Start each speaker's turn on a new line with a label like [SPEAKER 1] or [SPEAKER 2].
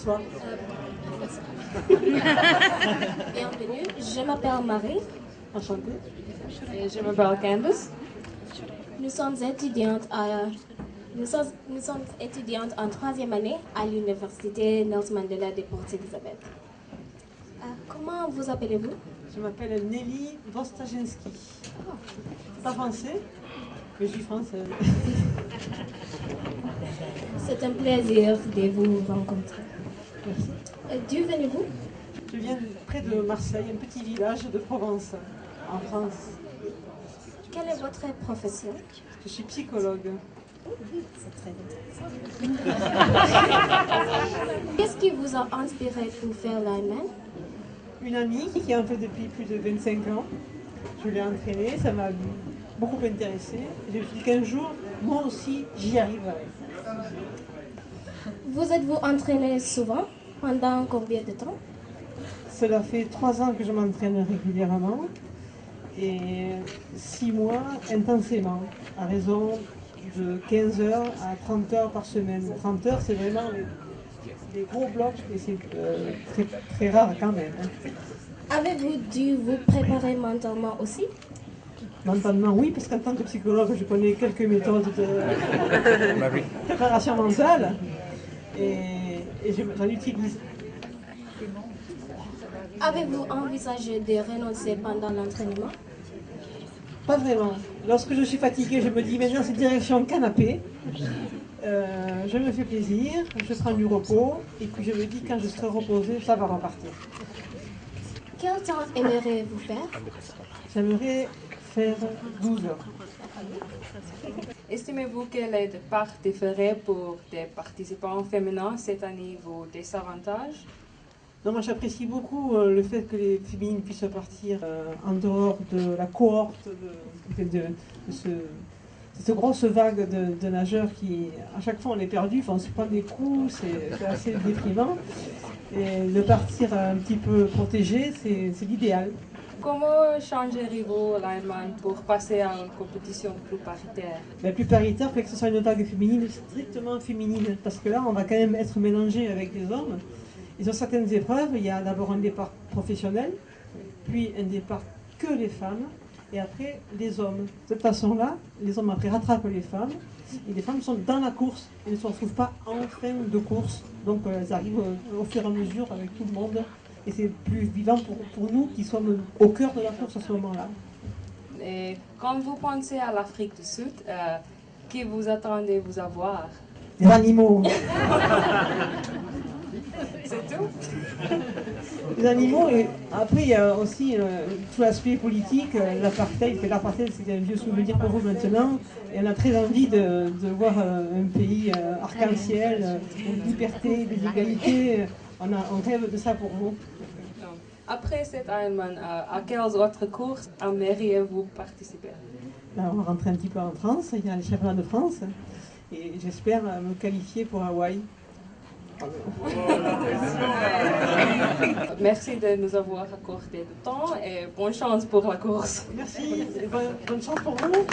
[SPEAKER 1] Bonsoir.
[SPEAKER 2] Bienvenue, je m'appelle Marie.
[SPEAKER 1] Enchantée.
[SPEAKER 3] Et je m'appelle Candace.
[SPEAKER 2] Nous sommes étudiantes en troisième année à l'université Nelson Mandela de Port Elizabeth. Comment vous appelez-vous?
[SPEAKER 1] Je m'appelle Nelly Vostajenski. C'est pas français, mais je suis française.
[SPEAKER 2] C'est un plaisir de vous rencontrer.
[SPEAKER 1] Merci.
[SPEAKER 2] D'où venez-vous?
[SPEAKER 1] Je viens près de Marseille, un petit village de Provence, en France.
[SPEAKER 2] Quelle est votre profession?
[SPEAKER 1] Je suis psychologue.
[SPEAKER 2] C'est très intéressant. Qu'est-ce qui vous a inspiré pour faire l'Ironman?
[SPEAKER 1] Une amie qui en fait depuis plus de 25 ans. Je l'ai entraînée, ça m'a beaucoup intéressée. Je me suis dit qu'un jour, moi aussi, j'y arriverai.
[SPEAKER 2] Vous êtes-vous entraîné souvent? Pendant combien de temps?
[SPEAKER 1] Cela fait 3 ans que je m'entraîne régulièrement et 6 mois intensément, à raison de 15 heures à 30 heures par semaine. 30 heures, c'est vraiment des gros blocs et c'est très, très rare quand même.
[SPEAKER 2] Avez-vous dû vous préparer mentalement aussi?
[SPEAKER 1] Mentalement, oui, parce qu'en tant que psychologue, je connais quelques méthodes de préparation mentale et j'en utilise.
[SPEAKER 2] Avez-vous envisagé de renoncer pendant l'entraînement?
[SPEAKER 1] Pas vraiment. Lorsque je suis fatiguée, je me dis maintenant c'est direction canapé. Je me fais plaisir, je prends du repos et puis je me dis quand je serai reposée, ça va repartir.
[SPEAKER 2] Quel temps aimeriez-vous faire?
[SPEAKER 1] J'aimerais faire 12 heures.
[SPEAKER 3] Estimez-vous que les départs différés pour des participants féminins cette année vous désavantage?
[SPEAKER 1] Non, moi j'apprécie beaucoup le fait que les féminines puissent partir en dehors de la cohorte de cette grosse vague de nageurs qui, à chaque fois on est perdu, on se prend des coups, c'est assez déprimant. Et de partir un petit peu protégé, c'est l'idéal.
[SPEAKER 3] Comment changeriez-vous l'Ironman pour passer à une compétition plus paritaire?
[SPEAKER 1] La plus paritaire, il faut que ce soit une vague féminine, strictement féminine, parce que là on va quand même être mélangé avec les hommes. Et sur certaines épreuves, il y a d'abord un départ professionnel, puis un départ que les femmes, et après les hommes. De cette façon-là, les hommes après rattrapent les femmes, et les femmes sont dans la course, elles ne se retrouvent pas en fin de course. Donc elles arrivent au fur et à mesure avec tout le monde, et c'est plus vivant pour nous qui sommes au cœur de la course à ce moment-là.
[SPEAKER 3] Et quand vous pensez à l'Afrique du Sud, qui vous attendez-vous à voir?
[SPEAKER 1] Les animaux.
[SPEAKER 3] C'est tout?
[SPEAKER 1] Les animaux, et après il y a aussi tout l'aspect politique, l'apartheid. L'apartheid c'est un vieux souvenir pour vous maintenant, et on a très envie de voir un pays arc-en-ciel, de liberté, d'égalité, on rêve de ça pour vous.
[SPEAKER 3] Après cet Ironman, à quelles autres courses aimeriez-vous participer?
[SPEAKER 1] Là, on va rentrer un petit peu en France, il y a les championnats de France, et j'espère me qualifier pour Hawaï.
[SPEAKER 3] Merci de nous avoir accordé du temps et bonne chance pour la course.
[SPEAKER 1] Merci, et bonne chance pour vous.